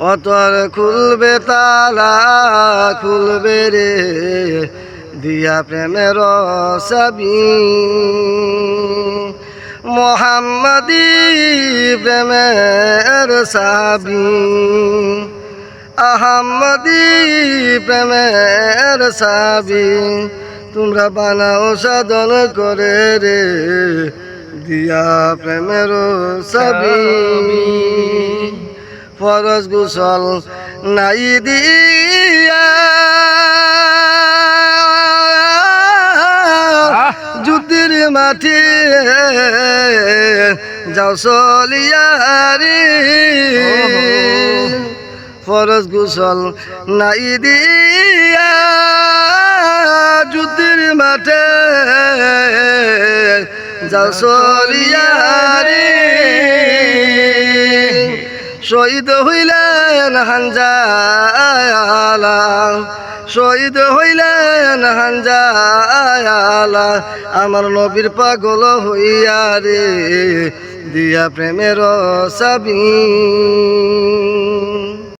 অতর খুলবে তালা খুলবে রে দিয়া প্রেমের চাবি মোহাম্মদী প্রেমের চাবি আহম্মদী প্রেমের চাবি তোমরা বানাও সাধন করে রে দিয়া প্রেমের চাবি ফরজ গোসল নাই দিয়া যুদ্ধের মাঠে যাও চলিয়ারি ফরজ গোসল নাই দিয়া যুদ্ধের মাঠে যাও চলিয়ারি শহীদ হইলেন হানজালা শহীদ হইলেন হানজালা আমার নবীর পাগল হইয়া রে দিয়া প্রেমের চাবি